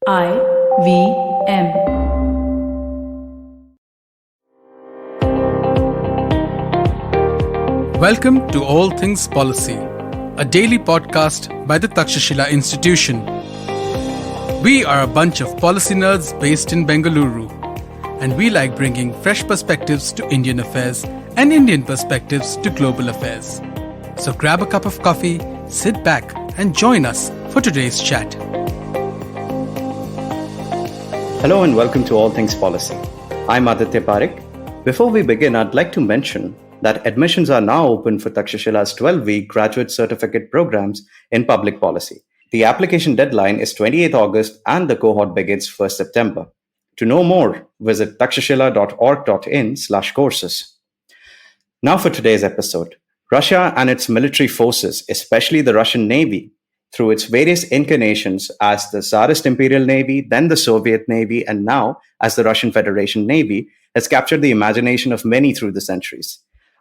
IVM. Welcome to All Things Policy, a daily podcast by the Takshashila Institution. We are a bunch of policy nerds based in Bengaluru, and we like bringing fresh perspectives to Indian affairs and Indian perspectives to global affairs. So grab a cup of coffee, sit back, and join us for today's chat. Hello and welcome to All Things Policy. I'm Aditya Pareek. Before we begin, I'd like to mention that admissions are now open for Takshashila's 12-week graduate certificate programs in public policy. The application deadline is 28th August and the cohort begins 1st September. To know more, visit takshashila.org.in/courses. Now for today's episode. Russia and its military forces, especially the Russian Navy, through its various incarnations as the Tsarist Imperial Navy, then the Soviet Navy, and now as the Russian Federation Navy, has captured the imagination of many through the centuries.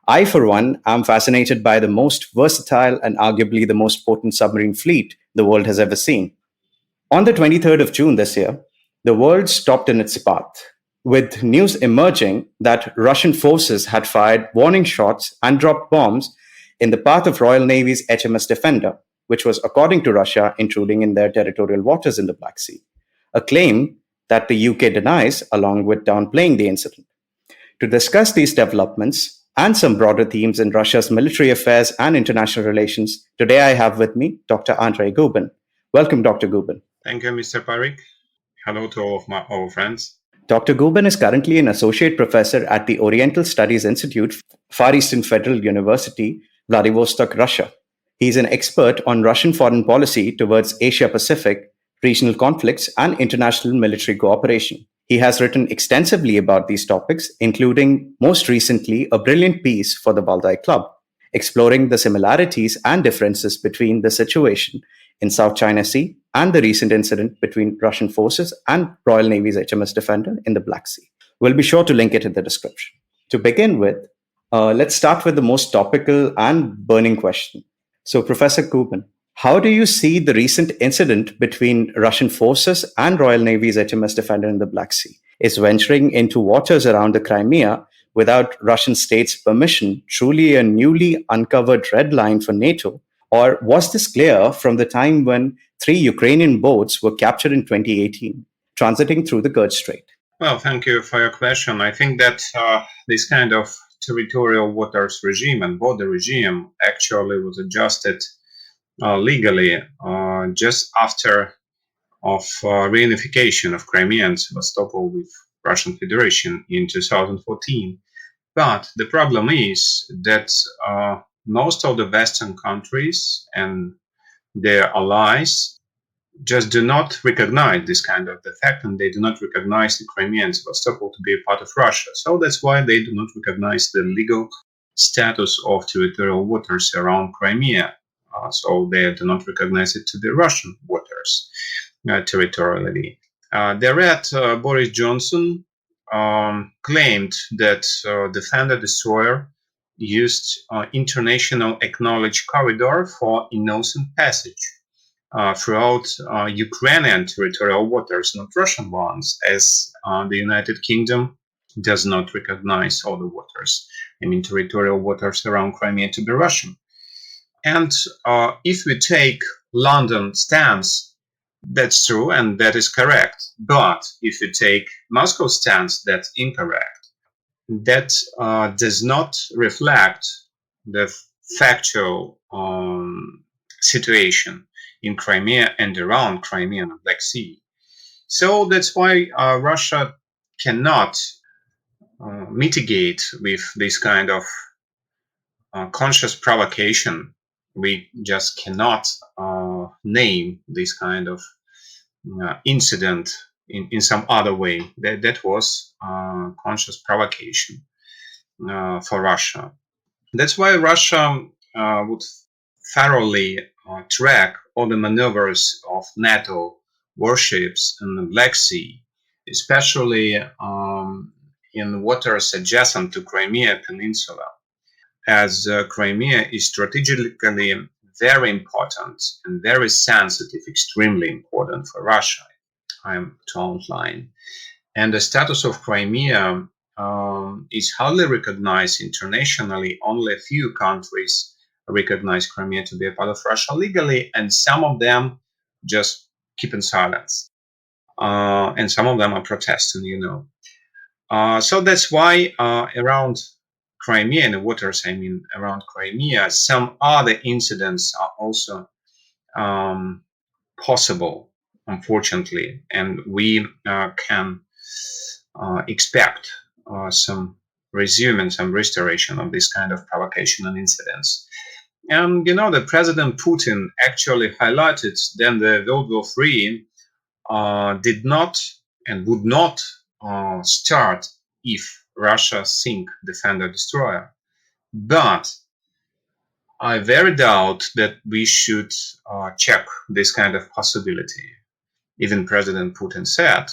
I, for one, am fascinated by the most versatile and arguably the most potent submarine fleet the world has ever seen. On the 23rd of June this year, the world stopped in its path, with news emerging that Russian forces had fired warning shots and dropped bombs in the path of Royal Navy's HMS Defender, which was, according to Russia, intruding in their territorial waters in the Black Sea, a claim that the UK denies, along with downplaying the incident. To discuss these developments and some broader themes in Russia's military affairs and international relations, today I have with me Dr. Andrey Gubin. Welcome, Dr. Gubin. Thank you, Mr. Pareek. Hello to all of our friends. Dr. Gubin is currently an associate professor at the Oriental Studies Institute, Far Eastern Federal University, Vladivostok, Russia. He's an expert on Russian foreign policy towards Asia-Pacific, regional conflicts, and international military cooperation. He has written extensively about these topics, including, most recently, a brilliant piece for the Valdai Club, exploring the similarities and differences between the situation in South China Sea and the recent incident between Russian forces and Royal Navy's HMS Defender in the Black Sea. We'll be sure to link it in the description. To begin with, let's start with the most topical and burning question. So, Professor Gubin, how do you see the recent incident between Russian forces and Royal Navy's HMS Defender in the Black Sea? Is venturing into waters around the Crimea without Russian state's permission truly a newly uncovered red line for NATO? Or was this clear from the time when 3 Ukrainian boats were captured in 2018, transiting through the Kerch Strait? Well, thank you for your question. I think that this kind of territorial waters regime and border regime actually was adjusted legally just after of reunification of Crimea and Sevastopol with Russian Federation in 2014. But the problem is that most of the Western countries and their allies just do not recognize this kind of the fact, and they do not recognize the Crimea and Sevastopol to be a part of Russia. So that's why they do not recognize the legal status of territorial waters around Crimea. So they do not recognize it to be Russian waters territorially. Boris Johnson claimed that Defender destroyer used international acknowledged corridor for innocent passage throughout Ukrainian territorial waters, not Russian ones, as the United Kingdom does not recognize all the waters, territorial waters around Crimea to be Russian. And if we take London stance, that's true and that is correct. But if you take Moscow stance, that's incorrect. That does not reflect the factual situation in Crimea and around Crimea and the Black Sea. So that's why Russia cannot mitigate with this kind of conscious provocation. We just cannot name this kind of incident in some other way. That was conscious provocation for Russia. That's why Russia would thoroughly track all the maneuvers of NATO warships in the Black Sea, especially in waters adjacent to Crimea Peninsula, as Crimea is strategically very important and very sensitive, extremely important for Russia. time to outline. And the status of Crimea is hardly recognized internationally. Only a few countries recognize Crimea to be a part of Russia legally, and some of them just keep in silence. And some of them are protesting, So that's why around Crimea, in the waters, around Crimea, some other incidents are also possible, unfortunately, and we can expect some resume and some restoration of this kind of provocation and incidents. And the President Putin actually highlighted then the World War III did not and would not start if Russia sink Defender destroyer. But I very doubt that we should check this kind of possibility. Even President Putin said,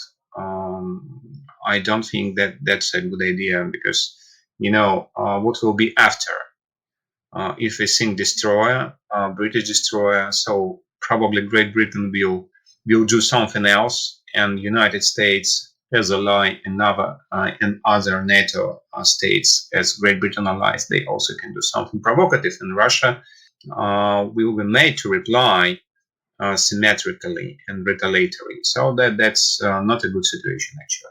I don't think that that's a good idea because, what will be after? If we sink destroyer, British destroyer, so probably Great Britain will do something else, and United States as ally and other NATO states as Great Britain allies, they also can do something provocative, and Russia will be made to reply symmetrically and retaliatory. So that's not a good situation, actually.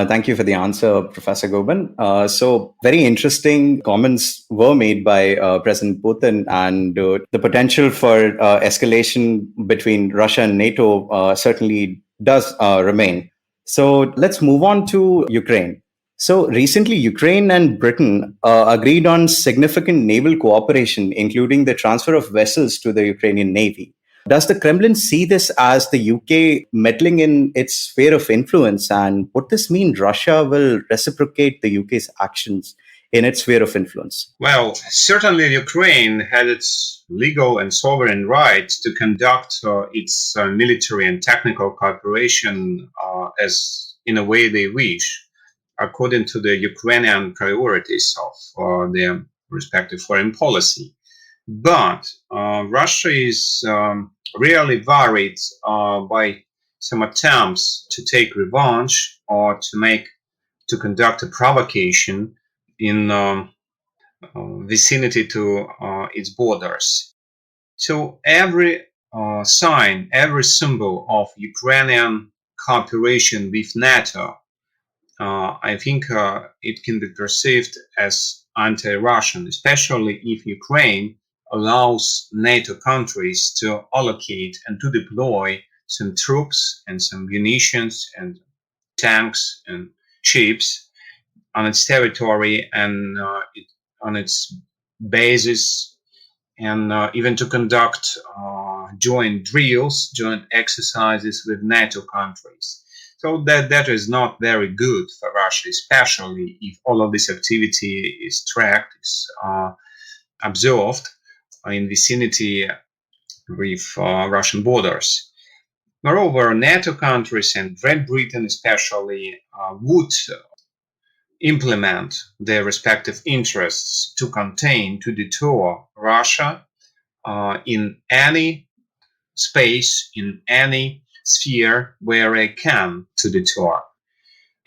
Thank you for the answer, Professor Gubin. So very interesting comments were made by President Putin, and the potential for escalation between Russia and NATO certainly does remain. So let's move on to Ukraine. So recently, Ukraine and Britain agreed on significant naval cooperation, including the transfer of vessels to the Ukrainian Navy. Does the Kremlin see this as the UK meddling in its sphere of influence? And would this mean Russia will reciprocate the UK's actions in its sphere of influence? Well, certainly Ukraine had its legal and sovereign right to conduct its military and technical cooperation as in a way they wish, according to the Ukrainian priorities of their respective foreign policy. But Russia is really worried by some attempts to take revenge or to conduct a provocation in vicinity to its borders. So every sign, every symbol of Ukrainian cooperation with NATO, I think it can be perceived as anti-Russian, especially if Ukraine allows NATO countries to allocate and to deploy some troops and some munitions and tanks and ships on its territory and on its bases, and even to conduct joint drills, joint exercises with NATO countries. So that is not very good for Russia, especially if all of this activity is tracked, is observed in vicinity with Russian borders. Moreover, NATO countries and Great Britain especially would implement their respective interests to contain, to deter Russia in any space, in any sphere where they can to deter.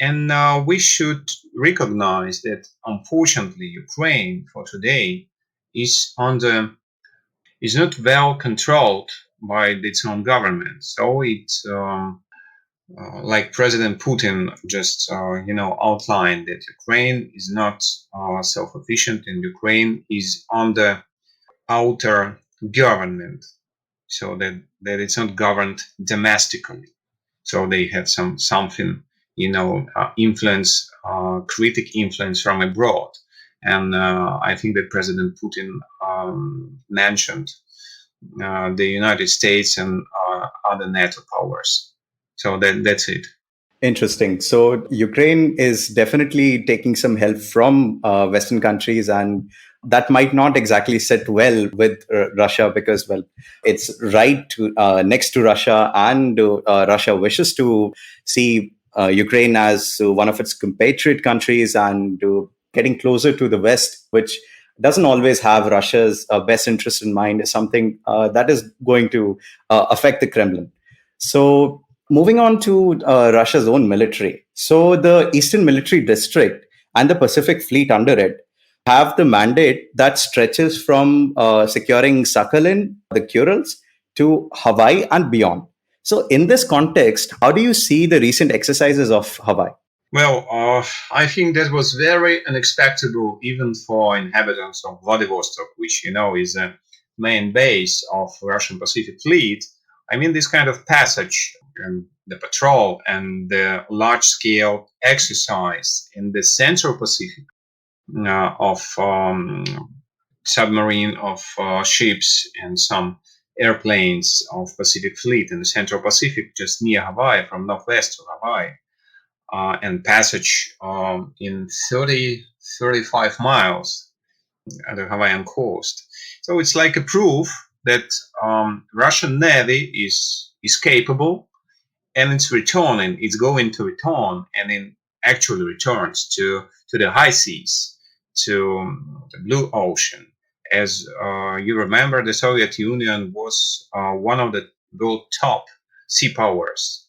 And we should recognize that, unfortunately, Ukraine for today is not well controlled by its own government. So it's like President Putin just outlined, that Ukraine is not self-sufficient, and Ukraine is under outer government, so that it's not governed domestically. So they have something influence, critic influence from abroad. And I think that President Putin mentioned the United States and other NATO powers. So that's it. Interesting. So Ukraine is definitely taking some help from Western countries, and that might not exactly sit well with Russia because, well, it's right to, next to Russia, and Russia wishes to see Ukraine as one of its compatriot countries and getting closer to the West, which doesn't always have Russia's best interest in mind, is something that is going to affect the Kremlin. So Moving on to Russia's own military. So the Eastern Military District and the Pacific Fleet under it have the mandate that stretches from securing Sakhalin, the Kurils, to Hawaii and beyond. So, in this context, how do you see the recent exercises of Hawaii? Well, I think that was very unexpected, even for inhabitants of Vladivostok, which is a main base of Russian Pacific Fleet. I mean, this kind of passage, the patrol and the large-scale exercise in the Central Pacific of submarine, of ships and some airplanes of Pacific Fleet in the Central Pacific, just near Hawaii, from northwest to Hawaii. And passage in 35 miles at the Hawaiian coast. So it's like a proof that Russian Navy is capable, and it's going to return, and it actually returns to the high seas, to the Blue Ocean. As you remember, the Soviet Union was one of the world top sea powers.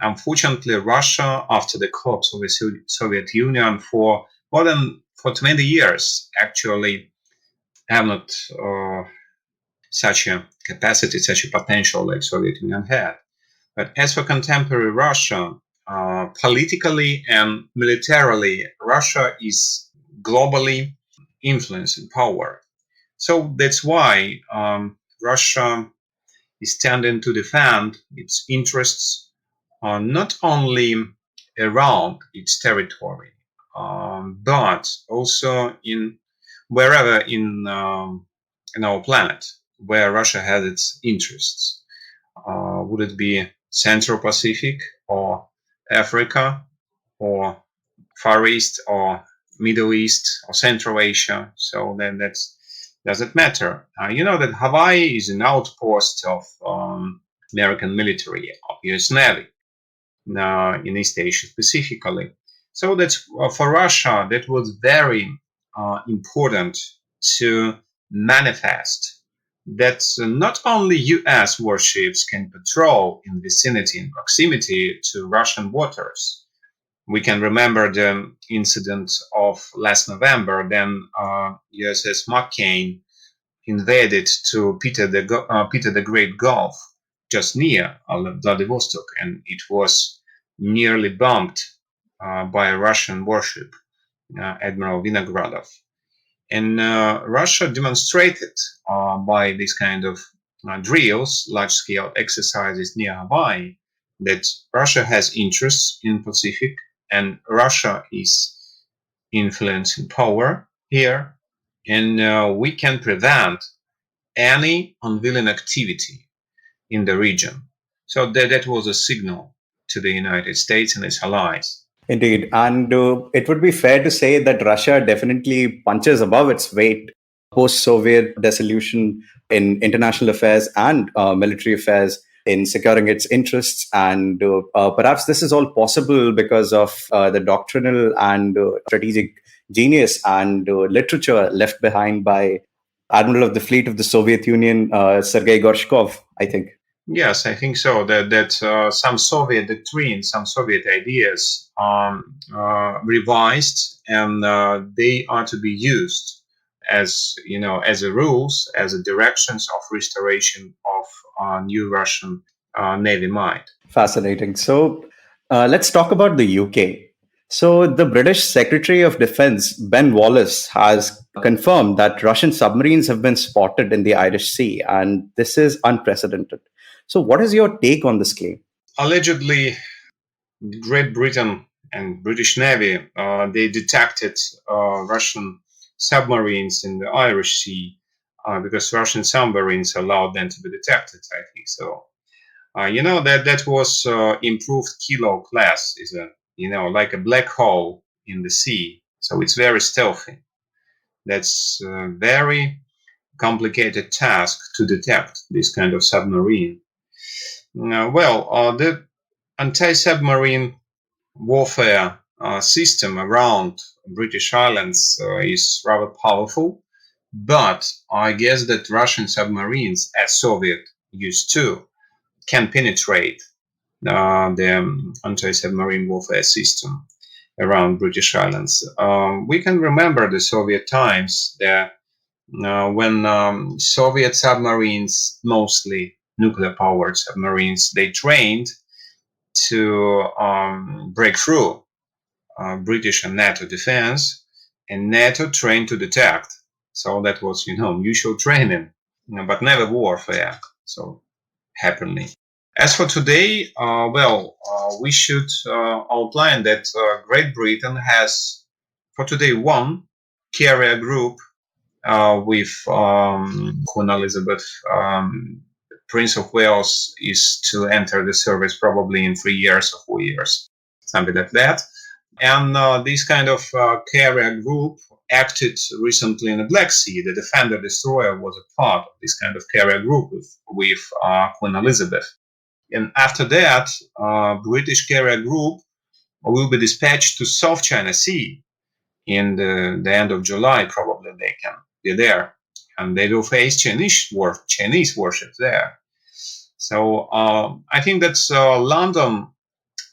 Unfortunately, Russia, after the collapse of the Soviet Union, for 20 years, actually have not such a capacity, such a potential like Soviet Union had. But as for contemporary Russia, politically and militarily, Russia is globally influencing power. So that's why Russia is tending to defend its interests not only around its territory, but also wherever in our planet where Russia has its interests. Would it be Central Pacific or Africa or Far East or Middle East or Central Asia? So then doesn't matter. You know that Hawaii is an outpost of American military, of U.S. Navy, in East Asia specifically. So that's for Russia, that was very important to manifest that not only U.S. warships can patrol in vicinity and proximity to Russian waters. We can remember the incident of last November, then USS McCain invaded to Peter the Great Gulf, just near Vladivostok, and it was nearly bombed by a Russian warship, Admiral Vinogradov. And Russia demonstrated by this kind of drills, large-scale exercises near Hawaii, that Russia has interests in Pacific, and Russia is influencing power here, and we can prevent any unwilling activity in the region. So that was a signal to the United States and its allies. Indeed. And it would be fair to say that Russia definitely punches above its weight post Soviet dissolution in international affairs and military affairs in securing its interests. And perhaps this is all possible because of the doctrinal and strategic genius and literature left behind by Admiral of the Fleet of the Soviet Union, Sergei Gorshkov, I think. Yes, I think so. That some Soviet doctrines, some Soviet ideas are revised, and they are to be used as as a rules, as a directions of restoration of new Russian Navy might. Fascinating. So let's talk about the UK. So the British Secretary of Defense, Ben Wallace, has confirmed that Russian submarines have been spotted in the Irish Sea, and this is unprecedented. So what is your take on this claim? Allegedly, Great Britain and British Navy, they detected Russian submarines in the Irish Sea because Russian submarines allowed them to be detected, I think so. That was improved kilo class, is like a black hole in the sea. So it's very stealthy. That's a very complicated task to detect this kind of submarine. The anti-submarine warfare system around British Islands is rather powerful, but I guess that Russian submarines, as Soviet used to, can penetrate the anti-submarine warfare system around British Islands. We can remember the Soviet times there when Soviet submarines, mostly nuclear-powered submarines, they trained to break through British and NATO defense, and NATO trained to detect. So that was, mutual training, but never warfare. So happening. As for today, we should outline that Great Britain has, for today, one carrier group with Queen Elizabeth. Prince of Wales is to enter the service probably in 3 years or 4 years, something like that. And this kind of carrier group acted recently in the Black Sea. The Defender destroyer was a part of this kind of carrier group with Queen Elizabeth. And after that, British carrier group will be dispatched to South China Sea in the end of July. Probably they can be there, and they will face Chinese warships there. So I think that London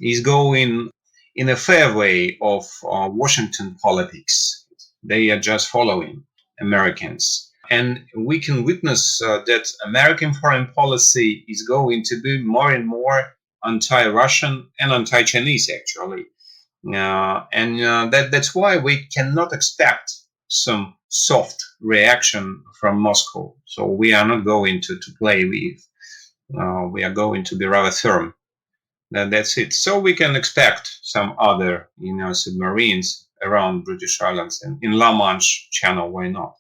is going in a fair way of Washington politics. They are just following Americans. And we can witness that American foreign policy is going to be more and more anti-Russian and anti-Chinese, actually. That's why we cannot expect some soft reaction from Moscow. So we are not going to play with. We are going to be rather firm. That's it. So we can expect some other, submarines around British Islands and in La Manche Channel. Why not?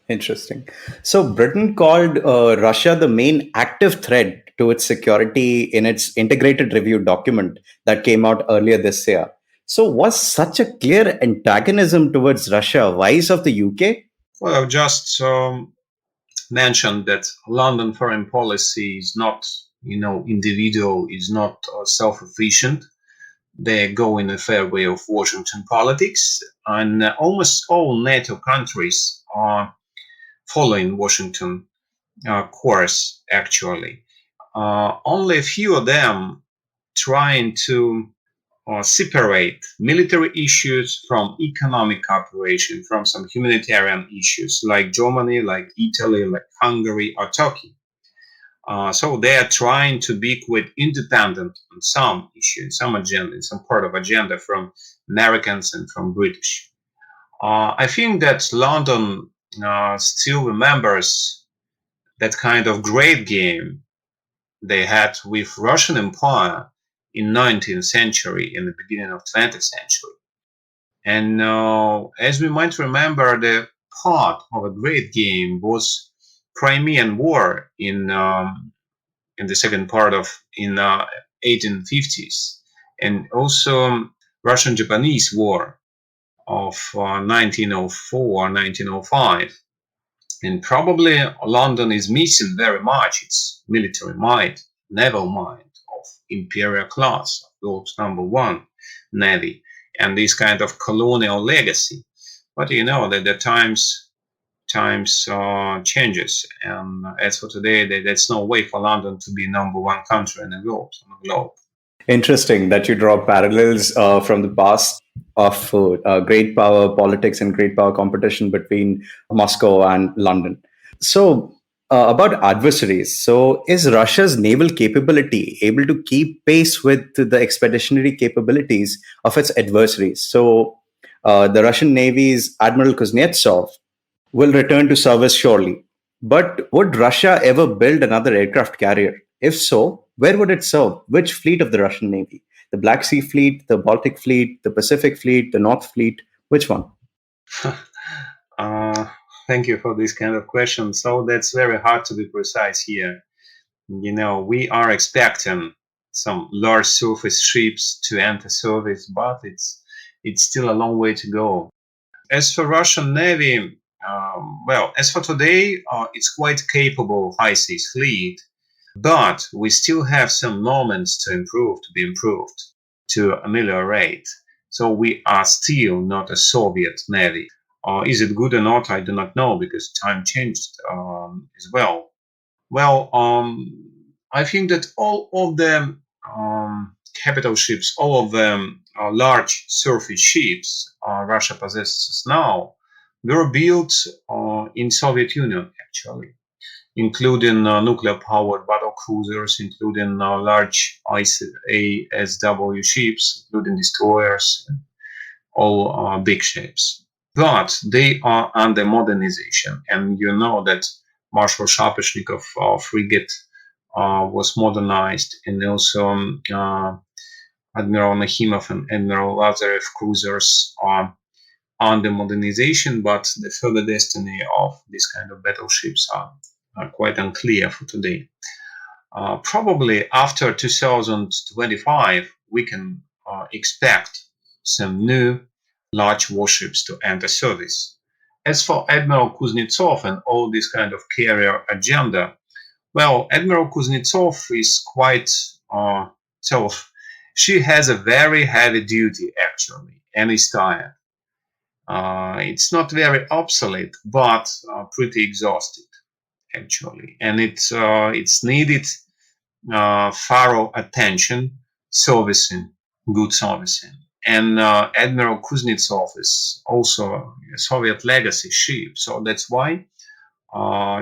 Interesting. So Britain called Russia the main active threat to its security in its integrated review document that came out earlier this year. So was such a clear antagonism towards Russia wise of the UK? Well, I've just mentioned that London foreign policy is not, individual, is not self-efficient. They go in a fair way of Washington politics, and almost all NATO countries are following Washington course, actually. Only a few of them trying to separate military issues from economic cooperation, from some humanitarian issues, like Germany, like Italy, like Hungary, or Turkey. So they are trying to be quite independent on some issues, some agenda, some part of agenda from Americans and from British. I think that London still remembers that kind of great game they had with Russian Empire in 19th century, in the beginning of 20th century. And as we might remember, the part of a great game was Crimean War in the second part of in 1850s, and also Russian-Japanese War of 1904, 1905. And probably London is missing very much its military might, naval might of imperial class, world number one navy, and this kind of colonial legacy. But that the times changes, and as for today, there's no way for London to be number one country in the world, on the globe. Interesting that you draw parallels from the past of great power politics and great power competition between Moscow and London. So, about adversaries. So, is Russia's naval capability able to keep pace with the expeditionary capabilities of its adversaries? So, the Russian Navy's Admiral Kuznetsov will return to service surely. But would Russia ever build another aircraft carrier? If so, where would it serve? Which fleet of the Russian Navy? The Black Sea Fleet, the Baltic Fleet, the Pacific Fleet, the North Fleet? Which one? Thank you for this kind of question. So that's very hard to be precise here. We are expecting some large surface ships to enter service, but it's still a long way to go. As for Russian Navy, as for today, it's quite capable high seas fleet, but we still have some moments to be improved, to ameliorate. So we are still not a Soviet Navy. Is it good or not? I do not know, because time changed as well. Well, I think that all of the capital ships, all of the large surface ships Russia possesses now, were built in Soviet Union actually, including nuclear-powered battle cruisers, including large ISW ships, including destroyers, all big ships. But they are under modernization, and you know that Marshal Shapeshnikov frigate was modernized, and also Admiral Nakhimov and Admiral Lazarev cruisers are under modernization, but the further destiny of these kind of battleships are quite unclear for today. Probably after 2025, we can expect some new large warships to enter service. As for Admiral Kuznetsov and all this kind of carrier agenda, well, Admiral Kuznetsov is quite so she has a very heavy duty actually, and is tired. It's not very obsolete, but pretty exhausted actually, and it's needed thorough attention, servicing, good servicing. And Admiral Kuznetsov is also a Soviet legacy ship, so that's why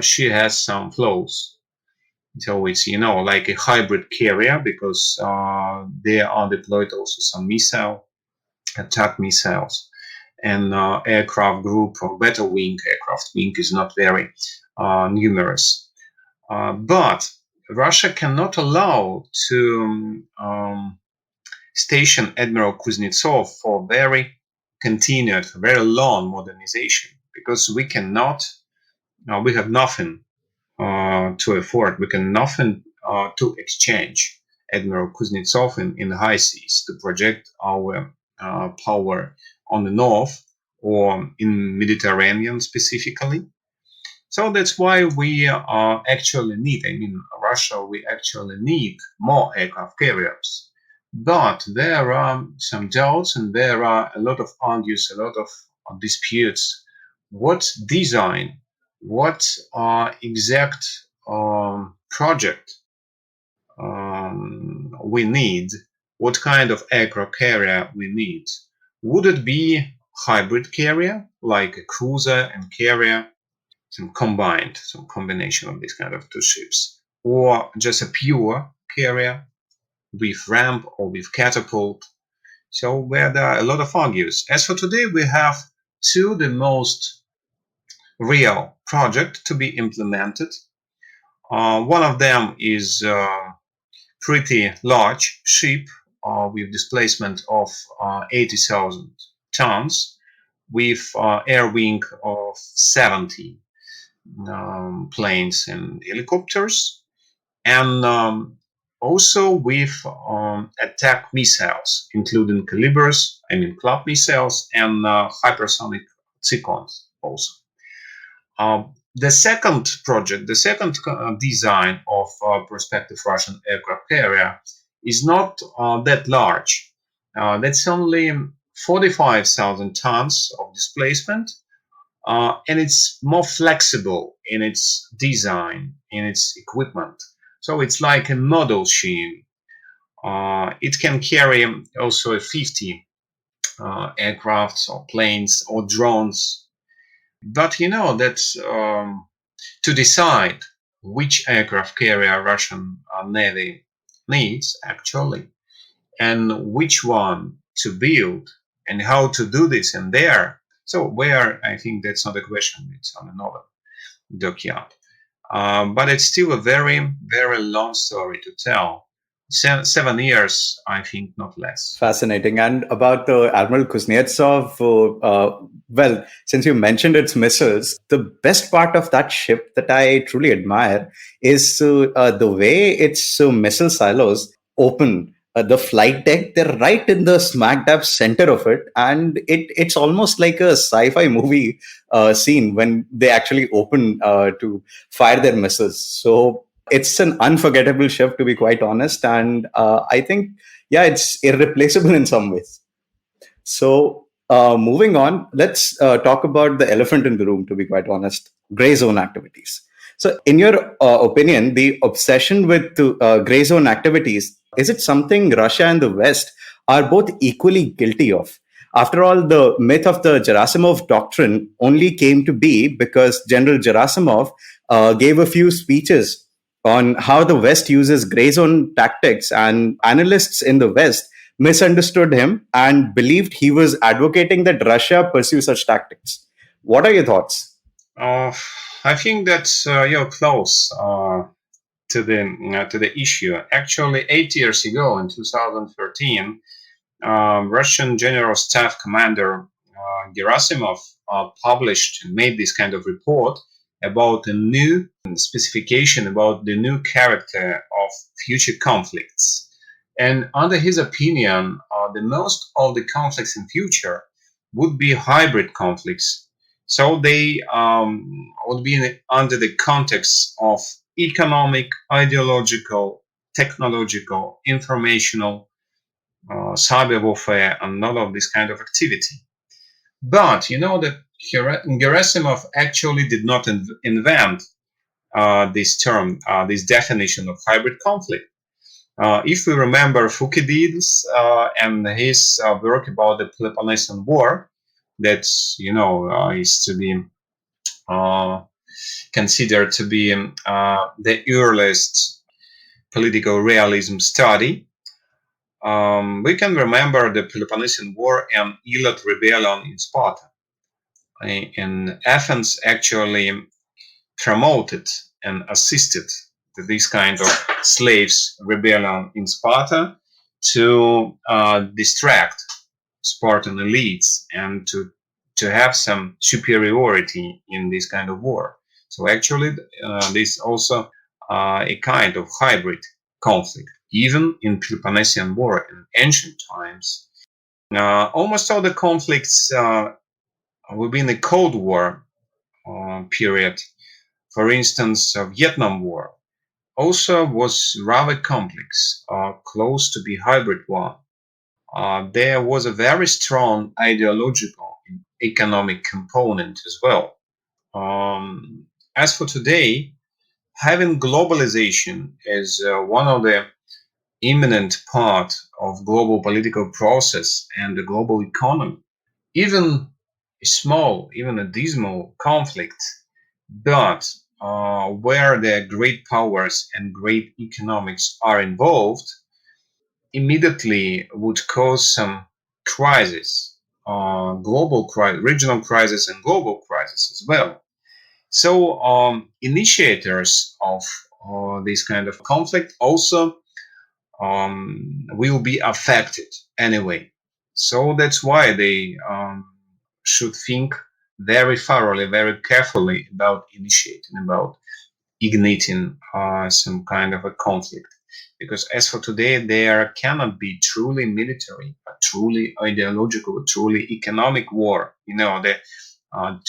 she has some flaws. So it's like a hybrid carrier because there are deployed also some attack missiles, and aircraft group or battle wing. Aircraft wing is not very numerous, but Russia cannot allow to station Admiral Kuznetsov for very continued, very long modernization because we cannot. We have nothing to afford. We can nothing to exchange Admiral Kuznetsov in the high seas to project our power on the north or in Mediterranean specifically. So that's why we actually need, Russia, we actually need more aircraft carriers. But there are some doubts and there are a lot of arguments, a lot of disputes. What design, what exact project we need, what kind of aircraft carrier we need. Would it be hybrid carrier, like a cruiser and carrier, some combination of these kind of two ships, or just a pure carrier with ramp or with catapult? So where there are a lot of arguments. As for today, we have two the most real project to be implemented. One of them is pretty large ship with displacement of 80,000 tons with air wing of 70 planes and helicopters, and also with attack missiles, including calibers, club missiles, and hypersonic Zircons also. The second project, the second design of prospective Russian aircraft carrier is not that large. That's only 45,000 tons of displacement, and it's more flexible in its design, in its equipment. So it's like a model ship. It can carry also 50 aircrafts or planes or drones. But that to decide which aircraft carrier Russian Navy needs actually, and which one to build, and how to do this and there. So where I think that's not a question, it's on another dockyard. But it's still a very, very long story to tell. 7 years, I think, not less. Fascinating. And about the Admiral Kuznetsov, well, since you mentioned its missiles, the best part of that ship that I truly admire is the way its missile silos open. The flight deck, they're right in the smack dab center of it. And it's almost like a sci-fi movie scene when they actually open to fire their missiles. So it's an unforgettable ship, to be quite honest. And I think, yeah, it's irreplaceable in some ways. So moving on, let's talk about the elephant in the room, to be quite honest, gray zone activities. So, in your opinion, the obsession with gray zone activities, is it something Russia and the West are both equally guilty of? After all, the myth of the Gerasimov doctrine only came to be because General Gerasimov gave a few speeches on how the West uses gray zone tactics, and analysts in the West misunderstood him and believed he was advocating that Russia pursue such tactics. What are your thoughts? Uh, I think that you're close to the issue. Actually, 8 years ago, in 2013, Russian General Staff Commander Gerasimov published and made this kind of report about a new specification about the new character of future conflicts. And under his opinion, the most of the conflicts in future would be hybrid conflicts. So they would be under the context of economic, ideological, technological, informational, cyber warfare, and all of this kind of activity. But you know that Gerasimov actually did not invent this term, this definition of hybrid conflict. If we remember Thucydides and his work about the Peloponnesian War, that's is to be considered to be the earliest political realism study. We can remember the Peloponnesian War and Elot rebellion in Sparta. And Athens actually promoted and assisted this kind of slaves rebellion in Sparta to distract Spartan elites and to have some superiority in this kind of war. So actually, this also a kind of hybrid conflict, even in Peloponnesian War in ancient times. Almost all the conflicts within the Cold War period, for instance, Vietnam War, also was rather complex, close to be hybrid one. There was a very strong ideological and economic component as well. As for today, having globalization as one of the imminent part of global political process and the global economy, even a small, even a dismal conflict, but where the great powers and great economics are involved, immediately would cause some crisis, global crisis, regional crisis, and global crisis as well. So initiators of this kind of conflict also will be affected anyway. So that's why they should think very thoroughly, very carefully about initiating, about igniting some kind of a conflict. Because as for today, there cannot be truly military, a truly ideological, a truly economic war. The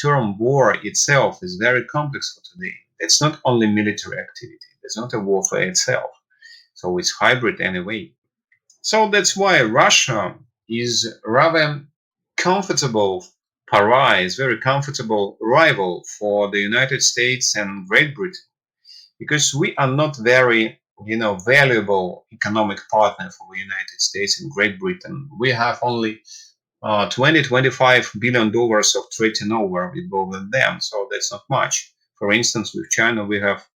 term war itself is very complex for today. It's not only military activity. It's not a warfare itself. So it's hybrid anyway. So that's why Russia is rather comfortable pariah, is very comfortable rival for the United States and Great Britain, because we are not very valuable economic partner for the United States and Great Britain. We have only $25 billion of trade turnover with both of them, so that's not much. For instance, with China, we have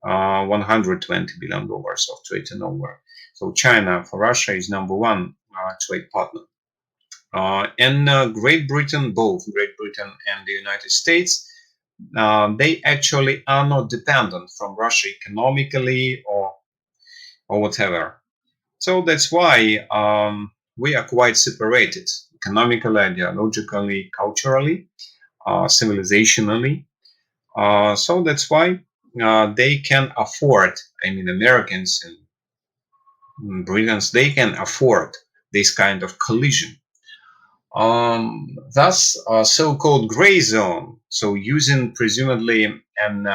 $120 billion of trade turnover. So China for Russia is number one trade partner. And Great Britain, both Great Britain and the United States, they actually are not dependent from Russia economically or whatever. So that's why we are quite separated economically, ideologically, culturally, civilizationally. So that's why they can afford, Americans and Britons, they can afford this kind of collision. Thus, so-called gray zone, so using presumably and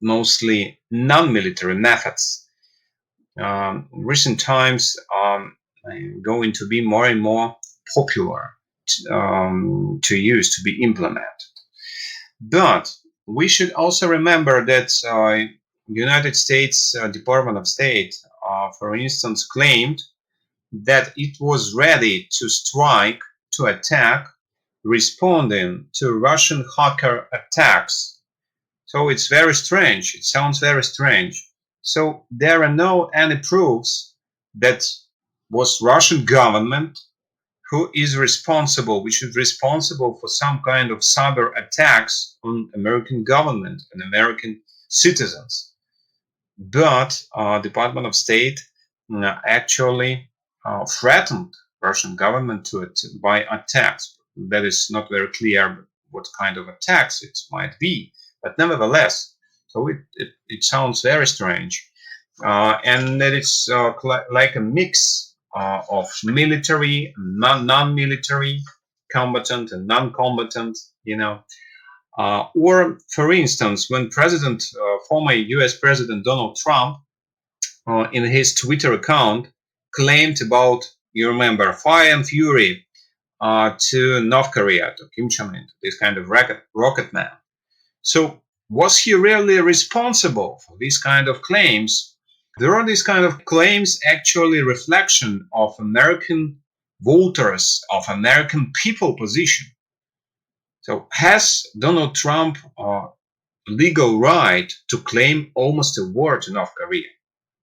mostly non-military methods, in recent times going to be more and more popular to use, to be implemented. But we should also remember that United States Department of State, for instance, claimed that it was ready to strike, to attack, responding to Russian hacker attacks. So it's very strange. It sounds very strange. So there are no any proofs that was Russian government who is responsible, which is responsible for some kind of cyber attacks on American government and American citizens. But Department of State actually threatened Russian government by attacks. That is not very clear what kind of attacks it might be, but nevertheless, so it sounds very strange, and that it's like a mix of military, non-military, combatant and non-combatant, or for instance, when former U.S. President Donald Trump, in his Twitter account, claimed about, you remember, fire and fury to North Korea, to Kim Jong-un, this kind of rocket man. So was he really responsible for these kind of claims? There are these kind of claims actually reflection of American voters, of American people position. So has Donald Trump legal right to claim almost a war to North Korea,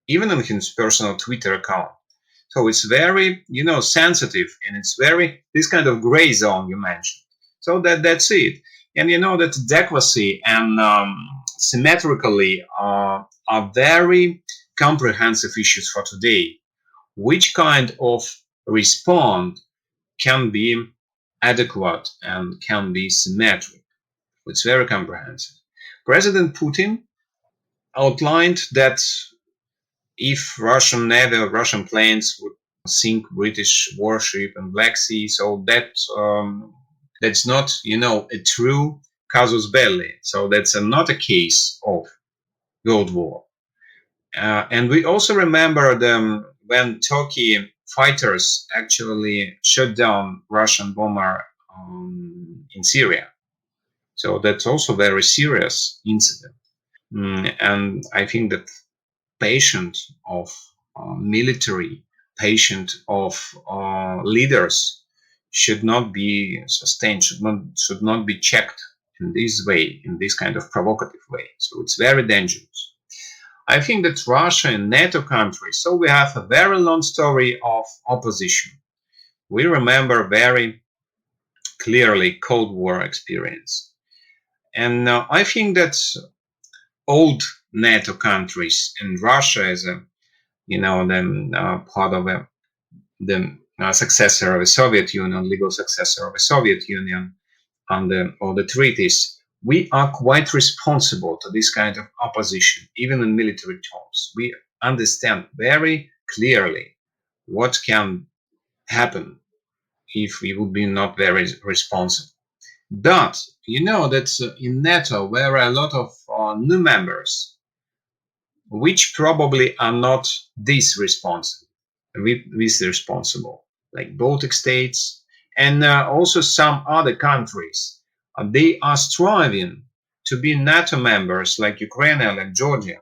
even on his personal Twitter account? So it's very, sensitive, and it's very this kind of gray zone you mentioned. So that's it. And that adequacy and symmetrically are very comprehensive issues for today. Which kind of response can be adequate and can be symmetric? It's very comprehensive. President Putin outlined that if Russian Navy or Russian planes would sink British warship in Black Sea, so that's not, a true casus belli. So that's not a case of World War. And we also remember when Turkey fighters actually shot down Russian bomber in Syria. So that's also a very serious incident. And I think that patient of military, patient of leaders should not be sustained, should not be checked in this way, in this kind of provocative way. So it's very dangerous. I think that Russia and NATO countries, so we have a very long story of opposition. We remember very clearly Cold War experience. And I think that old NATO countries and Russia as a, part of the successor of the Soviet Union, legal successor of the Soviet Union under all the treaties, we are quite responsible to this kind of opposition, even in military terms. We understand very clearly what can happen if we would be not very responsible. But that in NATO there are a lot of new members which probably are not this responsible, like Baltic states and also some other countries. They are striving to be NATO members, like Ukraine and like Georgia.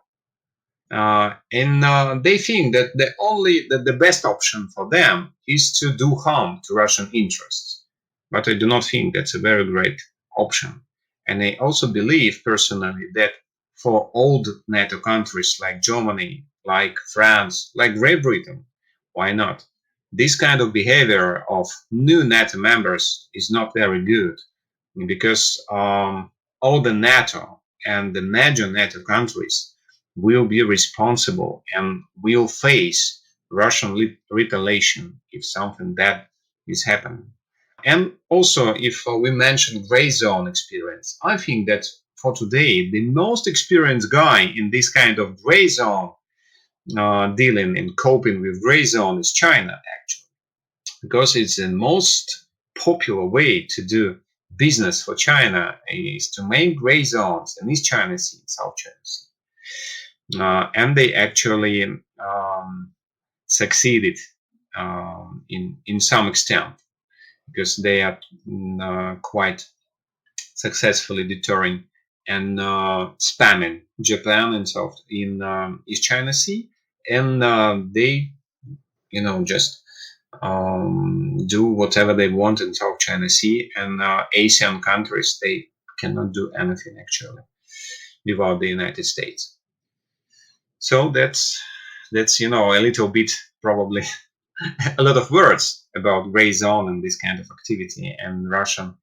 And they think that the best option for them is to do harm to Russian interests. But I do not think that's a very great option. And I also believe personally that for old NATO countries like Germany, like France, like Great Britain, why not? This kind of behavior of new NATO members is not very good, because all the NATO and the major NATO countries will be responsible and will face Russian retaliation if something bad is happening. And also, if we mention gray zone experience, I think that for today, the most experienced guy in this kind of gray zone dealing and coping with gray zone is China, actually, because it's the most popular way to do business for China is to make gray zones in East China Sea and South China Sea. And they actually succeeded in some extent, because they are quite successfully deterring and spamming Japan in East China Sea, and they, just do whatever they want in South China Sea, and Asian countries, they cannot do anything actually without the United States. So that's a little bit, probably a lot of words about gray zone and this kind of activity, and Russian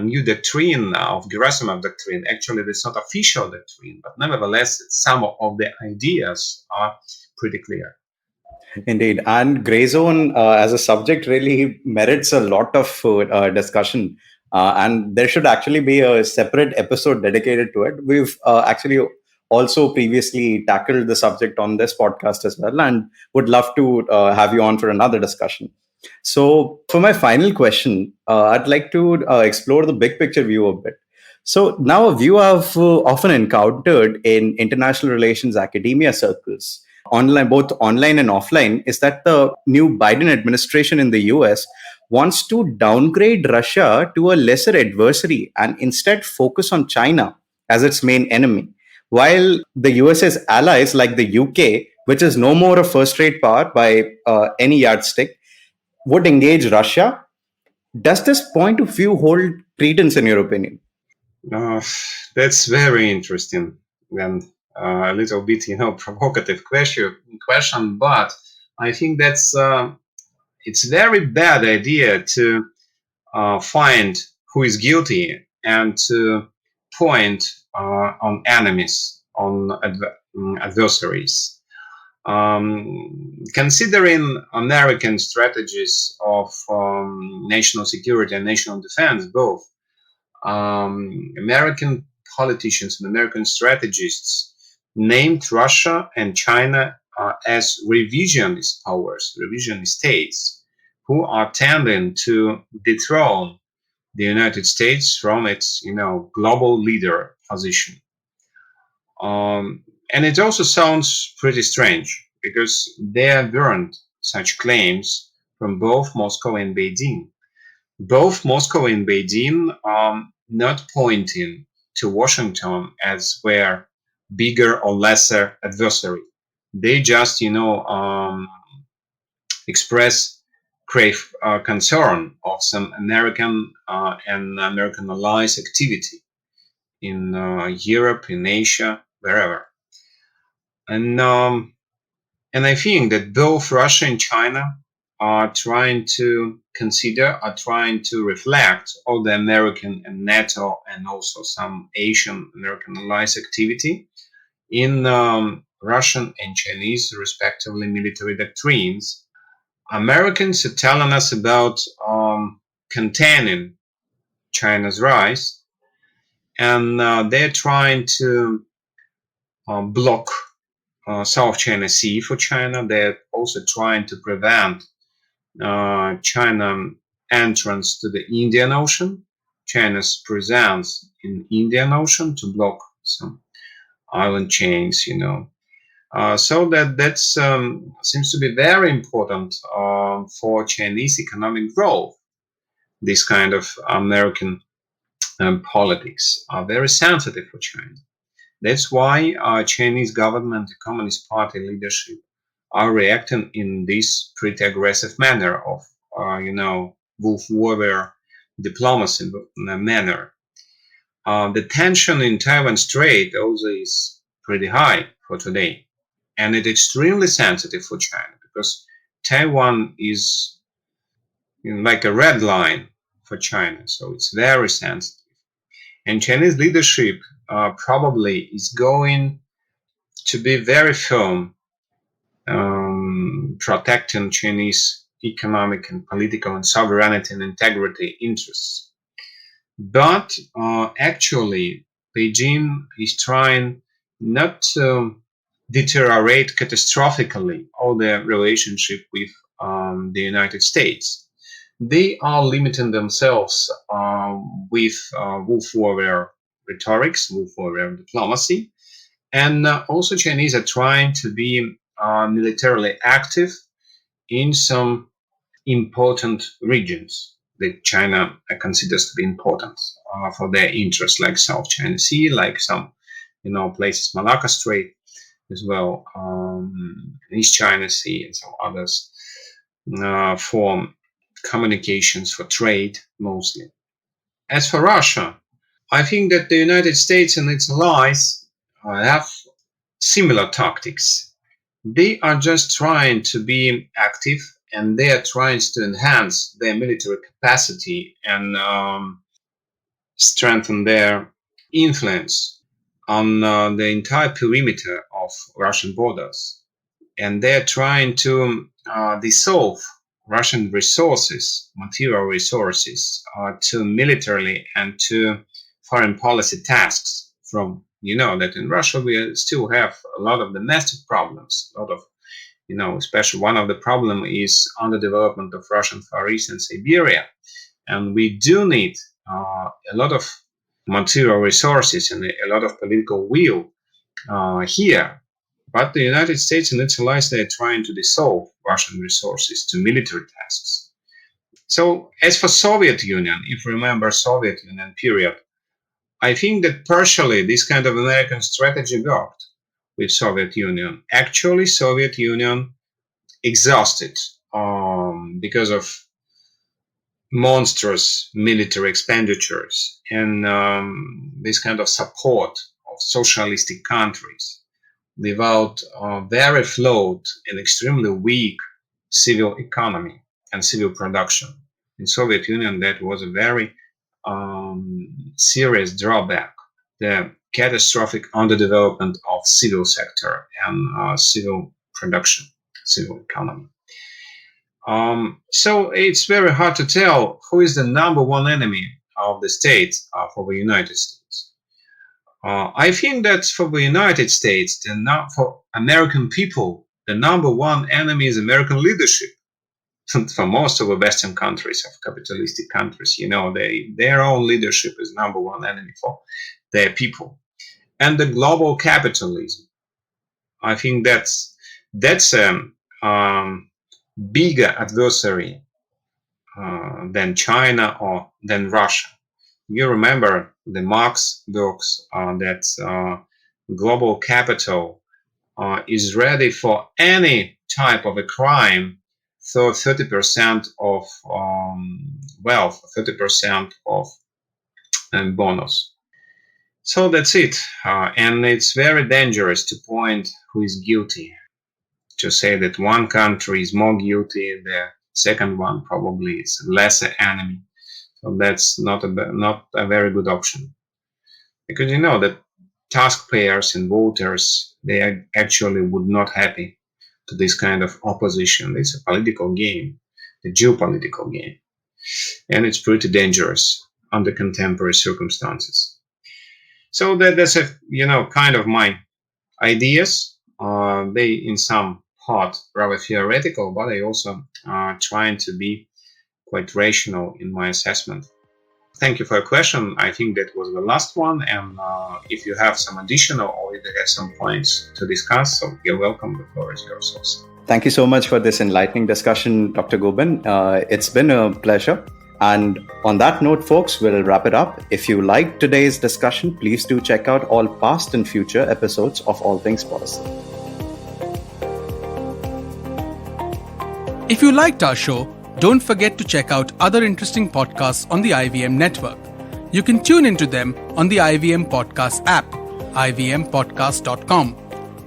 new doctrine of Gerasimov doctrine. Actually, it's not official doctrine, but nevertheless, some of the ideas are pretty clear. Indeed. And gray zone as a subject really merits a lot of discussion. And there should actually be a separate episode dedicated to it. We've actually also previously tackled the subject on this podcast as well, and would love to have you on for another discussion. So, for my final question, I'd like to explore the big picture view a bit. So, now a view I've often encountered in international relations academia circles, online, both online and offline, is that the new Biden administration in the US wants to downgrade Russia to a lesser adversary and instead focus on China as its main enemy. While the US's allies like the UK, which is no more a first rate power by any yardstick, would engage Russia. Does this point of view hold credence in your opinion? That's very interesting and a little bit, provocative question, but I think that's it's very bad idea to find who is guilty and to point on enemies, on adversaries. Considering American strategies of national security and national defense, both American politicians and American strategists named Russia and China as revisionist powers, revisionist states, who are tending to dethrone the United States from its, global leader position. And it also sounds pretty strange because there weren't such claims from both Moscow and Beijing. Both Moscow and Beijing are not pointing to Washington as their bigger or lesser adversary. They just, express grave concern of some American and American allies' activity in Europe, in Asia, wherever. And I think that both Russia and China are trying to reflect all the American and NATO and also some Asian American allies activity in Russian and Chinese, respectively, military doctrines. Americans are telling us about containing China's rise, and they're trying to block South China Sea for China. They're also trying to prevent China entrance to the Indian Ocean, China's presence in Indian Ocean to block some island chains, so that seems to be very important for Chinese economic growth. This kind of American politics are very sensitive for China. That's why Chinese government, the Communist Party leadership are reacting in this pretty aggressive manner of, wolf warfare diplomacy manner. The tension in Taiwan Strait also is pretty high for today, and it's extremely sensitive for China because Taiwan is like a red line for China, so it's very sensitive. And Chinese leadership probably is going to be very firm protecting Chinese economic and political and sovereignty and integrity interests. But actually, Beijing is trying not to deteriorate catastrophically all the relationship with the United States. They are limiting themselves with wolf warfare rhetorics, wolf warfare diplomacy, and also Chinese are trying to be militarily active in some important regions. that China considers to be important for their interests, like South China Sea, like some, places, Malacca Strait as well, East China Sea and some others, for communications, for trade mostly. As for Russia, I think that the United States and its allies have similar tactics. They are just trying to be active, and they are trying to enhance their military capacity and strengthen their influence on the entire perimeter of Russian borders. And they're trying to dissolve Russian resources, material resources, to militarily and to foreign policy tasks. From, that in Russia we still have a lot of domestic problems, a lot of, especially one of the problem is underdevelopment of Russian Far East and Siberia. And we do need a lot of material resources and a lot of political will here. But the United States and its allies, they're trying to dissolve Russian resources to military tasks. So as for Soviet Union, if you remember Soviet Union period, I think that partially this kind of American strategy worked with Soviet Union. Actually, Soviet Union exhausted because of monstrous military expenditures and this kind of support of socialistic countries without very flawed and extremely weak civil economy and civil production. In Soviet Union, that was a very serious drawback, the catastrophic underdevelopment of civil sector and civil production, civil economy. So it's very hard to tell who is the number one enemy of the States for the United States. I think that for the United States, for American people, the number one enemy is American leadership. For most of the Western countries, of capitalistic countries, their own leadership is number one enemy for their people. And the global capitalism, I think that's a bigger adversary than China or than Russia. You remember the Marx works that global capital is ready for any type of a crime. So 30% of wealth, 30% of bonus. So that's it. And it's very dangerous to point who is guilty. To say that one country is more guilty, the second one probably is a lesser enemy. So that's not a very good option. Because that taxpayers and voters, they actually would not happy to this kind of opposition. It's a political game, a geopolitical game, and it's pretty dangerous under contemporary circumstances. So that's kind of my ideas. They in some part rather theoretical, but I also trying to be quite rational in my assessment. Thank you for your question. I think that was the last one. And if you have some additional or if you have some points to discuss, so you're welcome. The floor is yours also. Thank you so much for this enlightening discussion, Dr. Gubin. It's been a pleasure. And on that note, folks, we'll wrap it up. If you liked today's discussion, please do check out all past and future episodes of All Things Policy. If you liked our show, don't forget to check out other interesting podcasts on the IVM network. You can tune into them on the IVM Podcast app, ivmpodcast.com,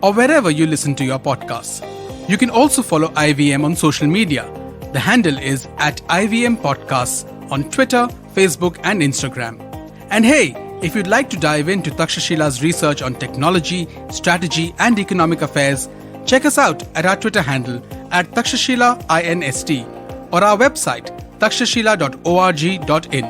or wherever you listen to your podcasts. You can also follow IVM on social media. The handle is @IVM Podcasts on Twitter, Facebook, and Instagram. And hey, if you'd like to dive into Takshashila's research on technology, strategy, and economic affairs, check us out at our Twitter handle @TakshashilaINST or our website takshashila.org.in.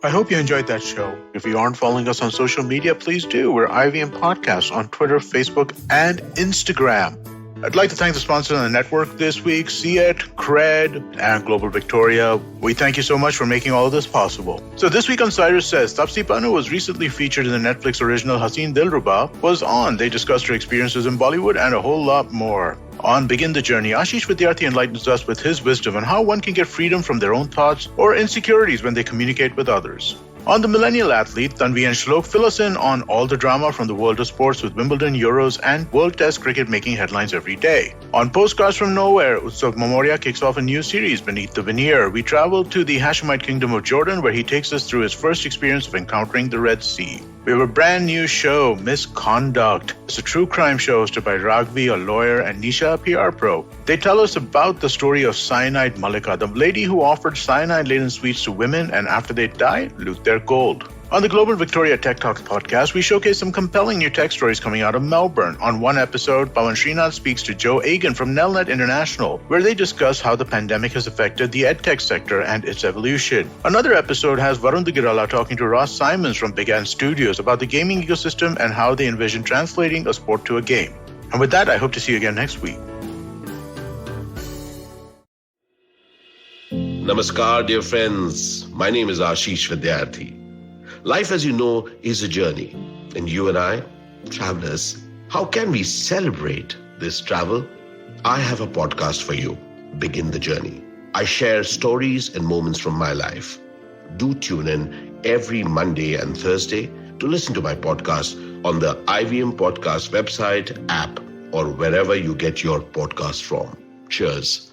I hope you enjoyed that show. If you aren't following us on social media, please do. We're IVM Podcasts on Twitter, Facebook, and Instagram. I'd like to thank the sponsors on the network this week, CET, Cred, and Global Victoria. We thank you so much for making all of this possible. So this week on Cyrus Says, Tapsi Pannu was recently featured in the Netflix original Haseen Dilruba was on. They discussed her experiences in Bollywood and a whole lot more. On Begin the Journey, Ashish Vidyarthi enlightens us with his wisdom on how one can get freedom from their own thoughts or insecurities when they communicate with others. On The Millennial Athlete, Tanvi and Shlok fill us in on all the drama from the world of sports with Wimbledon, Euros, and World Test cricket making headlines every day. On Postcards from Nowhere, Utsav Momoria kicks off a new series, Beneath the Veneer. We travel to the Hashemite Kingdom of Jordan, where he takes us through his first experience of encountering the Red Sea. We have a brand new show, Misconduct. It's a true crime show hosted by Ragvi, a lawyer, and Nisha, a PR pro. They tell us about the story of Cyanide Malika, the lady who offered cyanide-laden sweets to women and after they died, loot their gold. On the Global Victoria Tech Talks podcast, we showcase some compelling new tech stories coming out of Melbourne. On one episode, Pawan Srinath speaks to Joe Agan from Nelnet International, where they discuss how the pandemic has affected the edtech sector and its evolution. Another episode has Varun Digirala talking to Ross Simons from Big Ant Studios about the gaming ecosystem and how they envision translating a sport to a game. And with that, I hope to see you again next week. Namaskar, dear friends. My name is Ashish Vidyarthi. Life, as you know, is a journey. And you and I, travelers, how can we celebrate this travel? I have a podcast for you, Begin the Journey. I share stories and moments from my life. Do tune in every Monday and Thursday to listen to my podcast on the IVM Podcast website, app, or wherever you get your podcast from. Cheers.